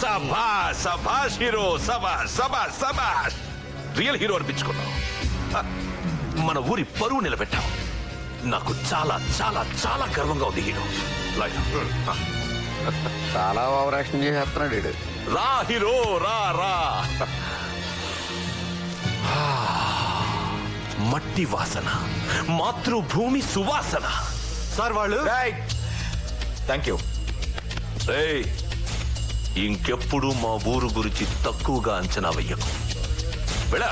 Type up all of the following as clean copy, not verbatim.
సభాష్ సభాష్ hero సభాష్ సభాష్ సభాష్ real hero అనిపించుకున్నావు. హ, మన ఊరి పరువు నిలబెట్టావు. నాకు చాలా చాలా చాలా గర్వంగా ఉంది హీరో. చాలా ఓవరాక్షన్ చేసేస్తున్నాడు వీడు. రా హీరో రా రా. మట్టి వాసన, మాతృభూమి సువాసన. సార్ వాళ్ళు థ్యాంక్ యూ. ఇంకెప్పుడు మా ఊరు గురించి తక్కువగా అంచనా వెయ్యకు. వెళ్ళా.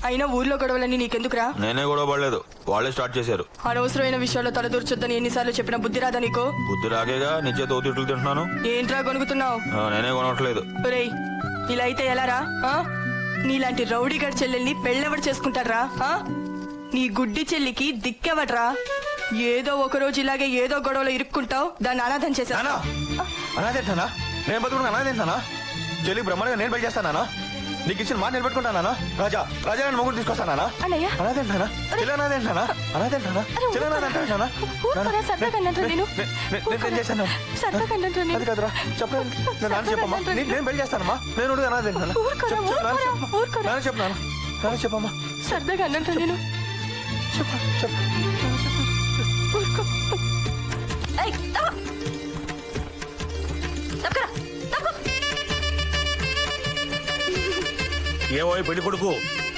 అయినా ఊర్లో గొడవలన్నీ నీకెందుకురా? నేనే గొడవ పడలేదు, వాళ్ళే స్టార్ట్ చేశారు. అనవసరమైన విషయాల్లో తలదూర్చొద్దని ఎన్నిసార్లు చెప్పినా బుద్ధి రాదా నీకు? బుద్ధి రాకేగా నిజే తోతిట్లు తింటున్నాను. ఏంట్రా కొనుక్కుతున్నావు? నేనే కొనట్లేదు. ఒరేయ్, ఇలా అయితే ఎలారా? నీలాంటి రౌడీగడ్ చెల్లెల్ని పెళ్ళెవడు చేసుకుంటారా? నీ గుడ్డి చెల్లికి దిక్కెవడ్రా? ఏదో ఒక రోజు ఇలాగే ఏదో గొడవలో ఇరుక్కుంటావు, దాన్ని అనాథం చేసా. అనాథేంటానా? నేను బతుకున్నా అనాథేంటానా? చెల్లి బ్రహ్మాండంగా నేను పెళ్లి చేస్తానా? నీకు ఇచ్చిన మాట నిలబెట్టుకుంటానా? రాజా రాజా నేను మొగుడు తీసుకొస్తానా? అన్నయ్య. అనాథేంటానా? చెల్లి అనాథేంటానా? అనాథేంటానా? చెల్లి అనాథేంటానా? నేను చేశాను. అది కాదురా చెప్పలేదు. నేను నాన్న చెప్పమ్మా. నేను పెళ్లి చేస్తానమ్మా. నేను అనాథేంటానా? నాన్న చెప్పనా? నాన్న చెప్పమ్మా. సరదాగా అన్నంటా నేను. చెప్పు చెప్పు. ఏవోయ్ పెళ్లి కొడుకు,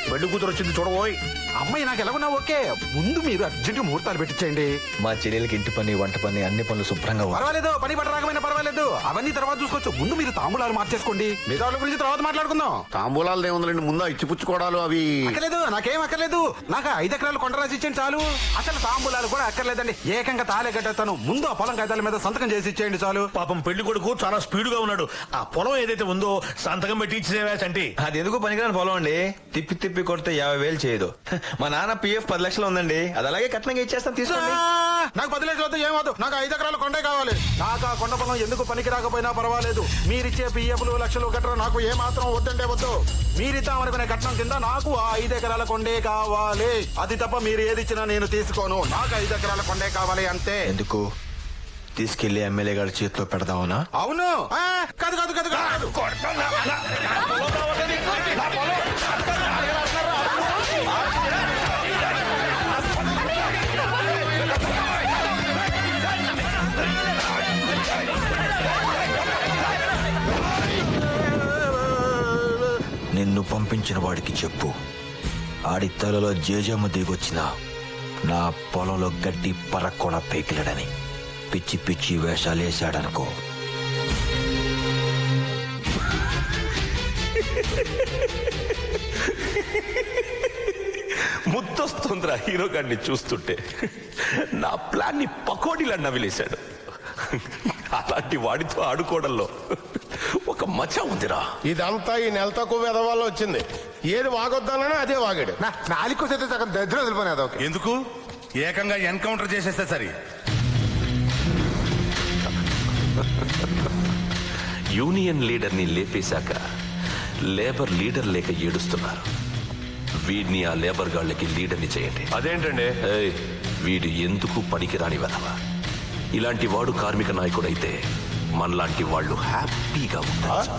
పెళ్లి కూతురు వచ్చింది చూడబోయ్. అమ్మాయి నాకు ఎలాగున్నా ఓకే, ముందు మీరు అర్జెంట్ ముహూర్తాలు పెట్టించండి. మా చెల్లెలకి ఇంటి పని, వంట పని, అన్ని పనులు శుభ్రంగా ఉన్నాయి. పర్వాలేదు, పని పట్ట రాకపోయినా పర్వాలేదు, అవన్నీ తర్వాత చూసుకోవచ్చు. ముందు మీరు తాంబూలాలు మార్చేసుకోండి, మిగతా వాళ్ళ గురించి తర్వాత మాట్లాడుకుందాం. తాంబూలాలు ఏముందండి, ముందు ఇచ్చిపుచ్చుకోవడాలు అవి అక్కర్లేదు, నాకేం అక్కర్లేదు. నాకు 5 ఎకరాలు కొండ రాసి ఇచ్చేయండి చాలు. అసలు తాంబూలాలు కూడా అక్కర్లేదండి, ఏకంగా తాళే కట్టేస్తాను. ముందు ఆ పొలం కాగితాల మీద సంతకం చేసి ఇచ్చేయండి చాలు. పాపం పెళ్లి కొడుకు చాలా స్పీడ్ గా ఉన్నాడు. ఆ పొలం ఏదైతే ఉందో సంతకం పెట్టి ఇచ్చేవా చంటి. అది ఎందుకు పనికిరాని పొలం అండి, తిప్పి తిప్పి కొడితే 50,000 చేయదు. మా నాన్న పిఎఫ్ 10 లక్షలు ఉందండి, అది అలాగే కట్నంగా ఇచ్చేస్తాను, తీసుకోండి. నాకు 10 లక్షలు వద్దు, ఏమవుతుంది. నాకు 5 ఎకరాలు కొండే కావాలి. నాకు ఆ కొండ పొలం ఎందుకు పనికి రాకపోయినా పర్వాలేదు. మీరిచ్చే పిఎఫ్లు లక్షలు గట్రా నాకు ఏమాత్రం వద్దంటే వద్దు. మీరిద్దామనుకునే కట్నం కింద నాకు ఆ 5 ఎకరాల కొండే కావాలి. అది తప్ప మీరు ఏది ఇచ్చినా నేను తీసుకోను. నాకు 5 ఎకరాల కొండే కావాలి అంతే. ఎందుకు తీసుకెళ్లి ఎమ్మెల్యే గారి చేతిలో పెడదామనా? అవును. కాదు కాదు కాదు కాదు. నిన్ను పంపించిన వాడికి చెప్పు, ఆడి తలలో జేజమ్మ దిగొచ్చిన నా పొలంలో గడ్డి పరక్కొన పేకిలడని. పిచ్చి పిచ్చి వేషాలేశాడనుకో. ముద్దొస్తుందిరా హీరో గారిని చూస్తుంటే. నా ప్లాన్ ని పకోడీలా నవిలేశాడు. అలాంటి వాడితో ఆడుకోవడంలో ఒక మజా ఉందిరా. ఇదంతా ఈ నెల తక్కువ వెదవాళ్ళు వచ్చింది. ఏది వాగొద్దానని అదే వాగాడు. నాలుగు సగం దరిద్రం వదిలిపోయినా అదొక. ఎందుకు ఏకంగా ఎన్కౌంటర్ చేసేస్తే సరి. యూనియన్ లీడర్ ని లేపేశాక లేబర్ లీడర్ లేక ఏడుస్తున్నారు. వీడిని ఆ లేబర్ గాళ్ళకి లీడర్ని చేయండి. అదేంటండి? వీడు ఎందుకు పనికిరాని వెధవ. ఇలాంటి వాడు కార్మిక నాయకుడైతే మనలాంటి వాళ్ళు హ్యాపీగా ఉంటారు.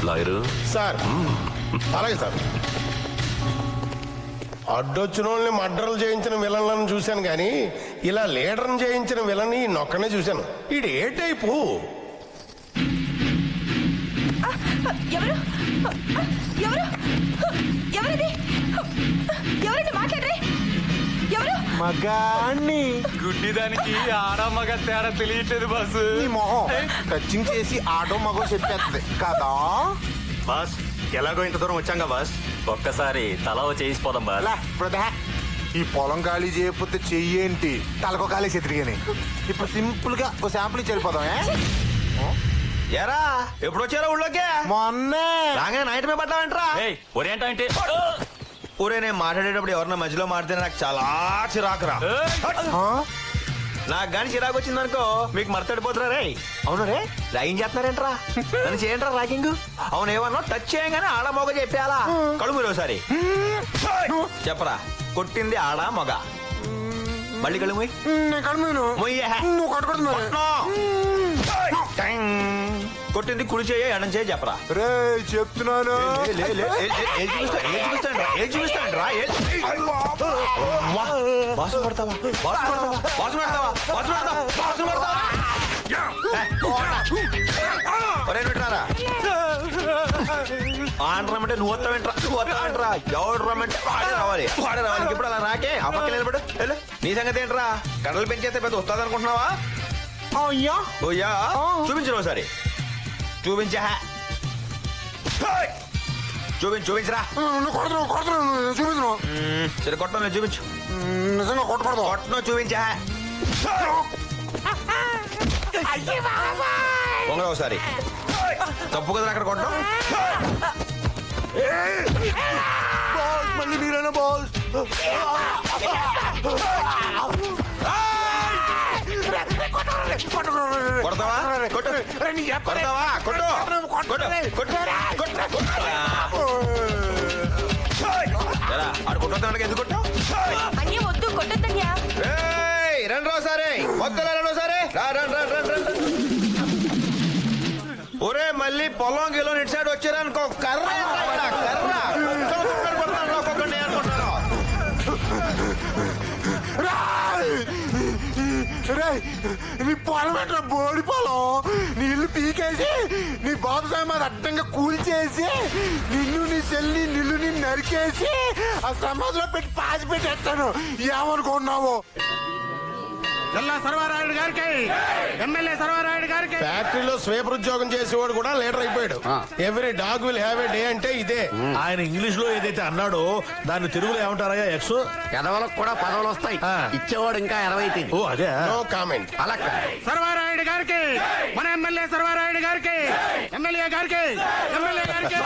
లాయరు సార్ అలాగే సార్. అడ్డొచ్చిన వాళ్ళని మర్డర్లు చేయించిన విలన్లను చూశాను కానీ ఇలా లీడర్ని చేయించిన విలని నొక్కనే చూశాను. ఇది ఏ టైపు? ఎవరు ఎవరు ఎవరిది? ఎవరండి మాట్లాడరే? ఎవరు? మగాణ్ణి. గుడ్డిదానికి ఆడమ్మగ తేడా తెలియట్లేదు బాసు. నీ మొహం టచింగ్ చేసి ఆటో మగో చెప్పేస్తుంది కదా. బాస్ ఎలాగో ఇంత దూరం వచ్చాంగా బాస్, ఒక్కసారి తల చేసిపోదాం బా. ఈ పొలం ఖాళీ చేయకపోతే చెయ్యేంటి? తలకో ఖాళీ చెతిరిగాని. ఇప్పుడు సింపుల్ గా ఓ శాంపుల్ ఇచ్చి వెళ్ళిపోదాం. ఎరా ఎప్పుడు వచ్చారా ఊళ్ళోకి? మొన్నే రాగానే నైట్ మీద పడ్డావంటరా? ఒరేంటంటే ఊరే నేను మాట్లాడేటప్పుడు ఎవరన్నా మధ్యలో మాడితే నాకు చాలా చిరాకురా. నాకు గాని చిరాకు వచ్చింది అనుకో మీకు మరతడిపోతురా రే. అవును రే, ర్యాగింగ్ చేస్తున్నారేంట్రా? నన్ను చేయండిరా ర్యాగింగ్. అవును ఏమన్నా టచ్ చేయగానే ఆడ మొగ చెప్పేయాలా? కడుగు మీరు ఒకసారి చెప్పరా, కొట్టింది ఆడ మొగ? మళ్ళీ కళ్ళు మొయ్. నువ్వు కొట్టుకుంటున్నావు. కొట్టింది కుడి చేయ ఎడం చేయ చెప్పరా. రే చెప్తున్నాను. బాసు పడతావా? బాసు పడతావా? బాసు పడతావా? బాసు పడతావా? బాసు పడతావా? ఒరే వింటారా, ఆడరామంటే నువ్వు వస్తావేంట్రా? నువ్వు వస్తావేంట్రా? ఎవడు రమ్మంటే వాడే రావాలి. వాడే రావాలి. ఇప్పుడు అలా రాకే ఆ పక్క నిలబడు. వెళ్ళు. నీ సంగతి ఏంట్రా? కడలు పెంచేస్తే పెద్ద వస్తుంది అనుకుంటున్నావా? ఓయ్యా చూపించరు ఒకసారి. చూపించా, చూపించరా. చూపించు. సరే కొట్టను చూపించు. నిజంగా కొట్టకూడదు. కొట్టను చూపించా. పొంగ ఒకసారి. తప్పు కదా అక్కడ కొట్టడం. మళ్ళీ మీరైనా బాల్. కొడతావా? కొట్టు. కొడతావా? కొట్టు. ఆడు కొట్టొద్దానికి ఎందుకు కొట్టావు? అన్నీ వద్దు కొట్టద్దన్యా. రండి రాసారే, వద్దురా రండి ఒకసారి. ఒరే మళ్ళీ పొలం గిలో ఇటు సైడ్ వచ్చారనుకో కర్ర కర్ర ఒక్కొక్కడిని అనుకుంటాను. నీ పొలం ఎట్లా బోడి పొలం? నీ ఇల్లు పీకేసి నీ బాబు సామాన్ అడ్డంగా కూల్చేసి నిన్ను నీ చెల్లి నిన్ను నరికేసి ఆ సమాధిలో పెట్టి పాచి పెట్టేస్తాను. ఏమనుకున్నావు? జిల్లా సర్వారాయుడు గారికి, ఎమ్మెల్యే సర్వారాయుడు గారికి. ఫ్యాక్టరీలో స్వీపర్ ఉద్యోగం చేసేవాడు కూడా లీడర్ అయిపోయాడు. Every dog will have a day అంటే ఇదే. ఆయన ఇంగ్లీష్ లో ఏదైతే అన్నాడో దాన్ని తెలుగులో ఏమంటారా? ఎక్స్ పెదవులకు కూడా పదవులు వస్తాయి. ఇచ్చేవాడు ఇంకా 20. ఓ అదే. No comment. అలా సర్వారాయుడు గారికి, మన ఎమ్మెల్యే సర్వారాయుడు గారికి, ఎమ్మెల్యే గారికి, ఎమ్మెల్యే గారికి.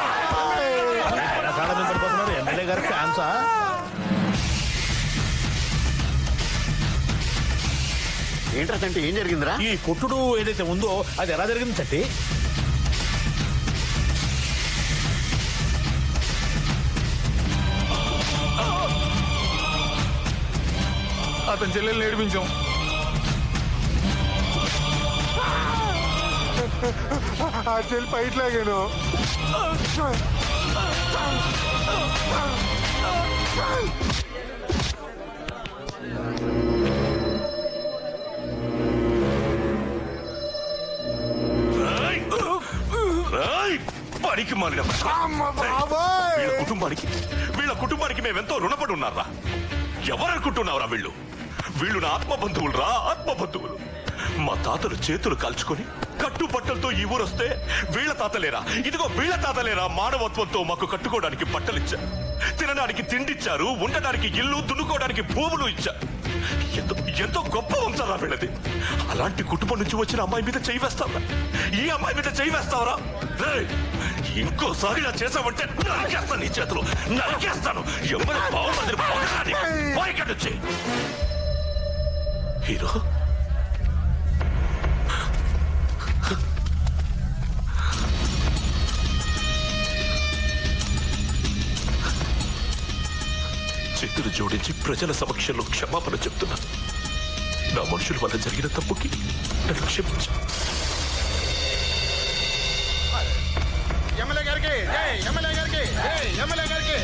ఎమ్మెల్యే గారి ఫ్యాన్సా? ఏంటంటే ఏం జరిగిందిరా? ఈ కొట్టుడు ఏదైతే ఉందో అది ఎలా జరిగింది చట్టి? అతని చెల్లెలు నేర్పించాం. ఆ చెల్లి పైట్ లాగాను. పనికి మాలిన వీళ్ళ కుటుంబానికి మేమెంతో రుణపడి ఉన్నారా? ఎవరనుకుంటున్నావురా వీళ్ళు? వీళ్ళు నా ఆత్మబంధువులు రా, ఆత్మబంధువులు. మా తాతలు చేతులు కాల్చుకొని కట్టుబట్టలతో ఈ ఊరొస్తే వీళ్ళ తాతలేరా, ఇదిగో వీళ్ళ తాతలేరా మానవత్వంతో మాకు కట్టుకోవడానికి బట్టలిచ్చారు, తినడానికి తిండిచ్చారు, ఉండడానికి ఇల్లు, దున్నుకోవడానికి భూములు ఇచ్చారు. ఎంతో గొప్ప వంశారా వీళ్ళది. అలాంటి కుటుంబం నుంచి వచ్చిన అమ్మాయి మీద చేయి వేస్తావరా? ఈ అమ్మాయి మీద చేయి వేస్తావరా? ఇంకోసారి నా చేసావంటే నరికేస్తాను, నీ చేతులు నరికేస్తాను. ఎవరు బాగుంది హీరో. చేతులు జోడించి ప్రజల సమక్షంలో క్షమాపణ చెప్తున్నా. నా మనుషుల వల్ల జరిగిన తప్పుకి నన్ను క్షమించు. ఎమ్మెల్యే గారికి, ఎమ్మెల్యే గారికి, ఎమ్మెల్యే గారికి.